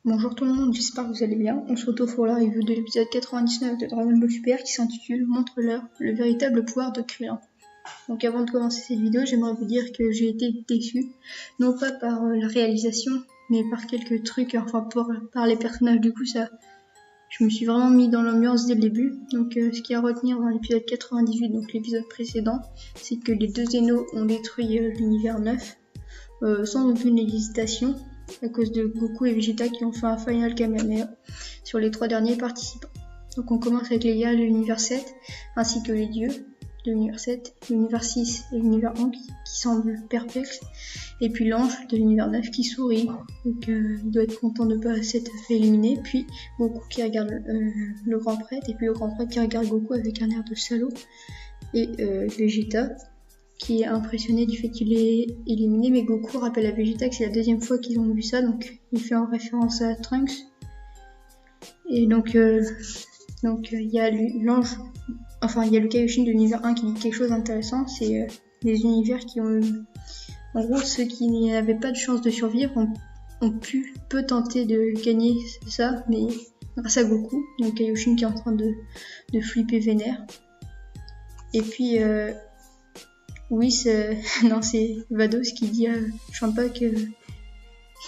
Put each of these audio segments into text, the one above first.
Bonjour tout le monde, j'espère que vous allez bien. On se retrouve pour la review de l'épisode 99 de Dragon Ball Super qui s'intitule Montre-leur le véritable pouvoir de Krillin. Donc avant de commencer cette vidéo, j'aimerais vous dire que j'ai été déçue, non pas par la réalisation, mais par quelques trucs, par les personnages. Du coup, je me suis vraiment mis dans l'ambiance dès le début. Donc ce qu'il y a à retenir dans l'épisode 98, donc l'épisode précédent, c'est que les deux Zeno ont détruit l'univers 9 sans aucune hésitation, à cause de Goku et Vegeta qui ont fait un Final Kamehameha sur les 3 derniers participants. Donc on commence avec les gars de l'univers 7, ainsi que les dieux de l'univers 7, l'univers 6 et l'univers 1 qui semblent perplexes, et puis l'ange de l'univers 9 qui sourit, donc il doit être content de ne pas s'être fait éliminer, puis Goku qui regarde le grand prêtre, et puis le grand prêtre qui regarde Goku avec un air de salaud, et Vegeta qui est impressionné du fait qu'il est éliminé, mais Goku rappelle à Vegeta que c'est la deuxième fois qu'ils ont vu ça, donc il fait en référence à Trunks. Et donc il y a l'ange, il y a le Kaioshin de l'univers 1 qui dit quelque chose d'intéressant, c'est les univers qui ont, en gros ceux qui n'avaient pas de chance de survivre peut tenter de gagner ça, mais grâce à Goku, donc Kaioshin qui est en train de flipper vénère. Et puis oui, c'est Vados qui dit à Champa que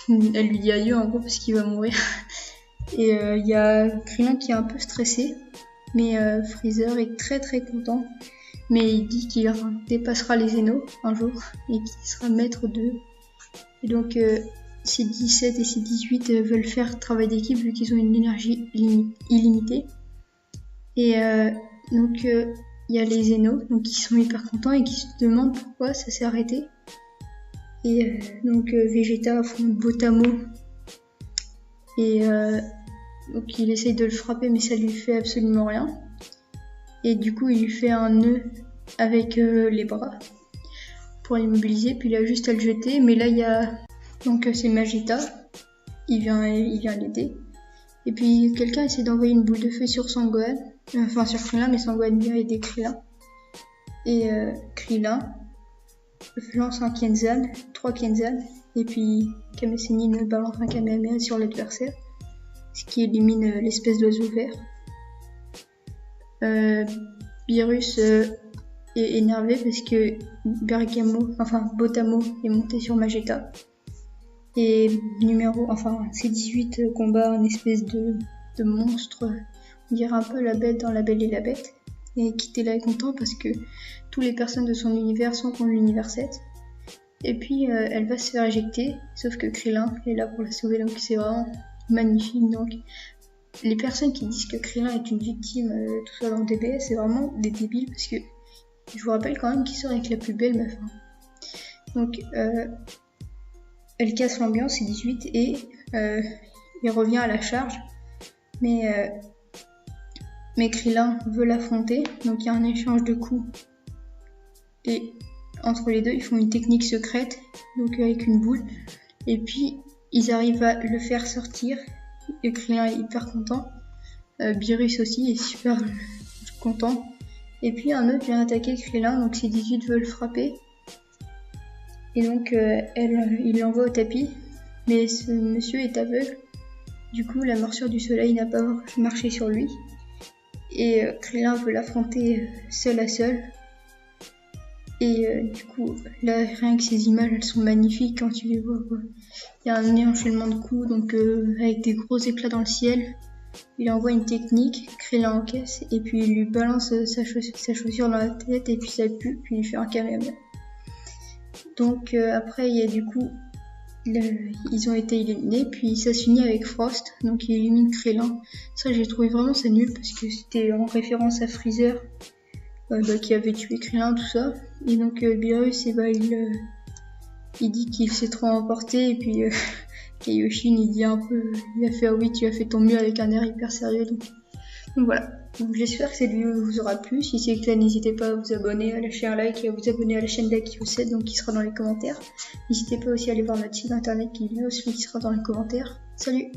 elle lui dit adieu en gros parce qu'il va mourir. Et il y a Krillin qui est un peu stressé, mais Freezer est très très content. Mais il dit qu'il dépassera les Zeno un jour et qu'il sera maître d'eux. Et donc ces 17 et ces 18 veulent faire travail d'équipe vu qu'ils ont une énergie illimitée. Et il y a les Zeno donc qui sont hyper contents et qui se demandent pourquoi ça s'est arrêté. Et Vegeta affronte Botamo et donc il essaye de le frapper mais ça lui fait absolument rien. Et du coup il lui fait un nœud avec les bras pour l'immobiliser, puis il a juste à le jeter. Mais là il y a c'est Magita, il vient l'aider. Et puis quelqu'un essaie d'envoyer une boule de feu sur Sangohan, sur Krillin, mais Sangohan vient aider Krillin. Et Krillin lance un Kenzan, 3 Kenzan, et puis Kame Sennin balance un Kamehameha sur l'adversaire, ce qui élimine l'espèce d'oiseau vert. Beerus est énervé parce que Botamo est monté sur Mageta. Et c'est 18 combat une espèce de monstre, on dirait un peu la bête dans La Belle et la Bête. Et Kitela est content parce que toutes les personnes de son univers sont contre l'univers 7. Et puis elle va se faire éjecter, sauf que Krillin est là pour la sauver, donc c'est vraiment magnifique. Donc les personnes qui disent que Krillin est une victime, tout ça dans DBS, c'est vraiment des débiles parce que je vous rappelle quand même qu'il sort avec la plus belle meuf. Donc elle casse l'ambiance, c'est 18, et il revient à la charge. Mais Krillin veut l'affronter, donc il y a un échange de coups. Et entre les deux, ils font une technique secrète, donc avec une boule. Et puis, ils arrivent à le faire sortir. Et Krillin est hyper content. Beerus aussi est super content. Et puis, un autre vient attaquer Krillin, donc ces 18 veulent frapper. Et donc il l'envoie au tapis, mais ce monsieur est aveugle. Du coup la morsure du soleil n'a pas marché sur lui. Et Krillin veut l'affronter seul à seul. Et du coup là rien que ces images elles sont magnifiques quand tu les vois quoi. Il y a un enchaînement de coups donc avec des gros éclats dans le ciel. Il envoie une technique, Krillin encaisse et puis il lui balance sa chaussure dans la tête et puis ça pue, puis il fait un Kamehameha. Donc après il y a du coup ils ont été éliminés, puis ça se finit avec Frost, donc il élimine Krillin. Ça j'ai trouvé vraiment ça nul parce que c'était en référence à Freezer qui avait tué Krillin, tout ça. Et donc Beerus il dit qu'il s'est trop emporté, et puis Kaioshin il a fait ah oui tu as fait ton mieux avec un air hyper sérieux. Donc voilà. Donc j'espère que cette vidéo vous aura plu. Si c'est le cas, n'hésitez pas à vous abonner, à lâcher un like et à vous abonner à la chaîne d'Aki7, donc qui sera dans les commentaires. N'hésitez pas aussi à aller voir notre site internet qui lui aussi sera dans les commentaires. Salut!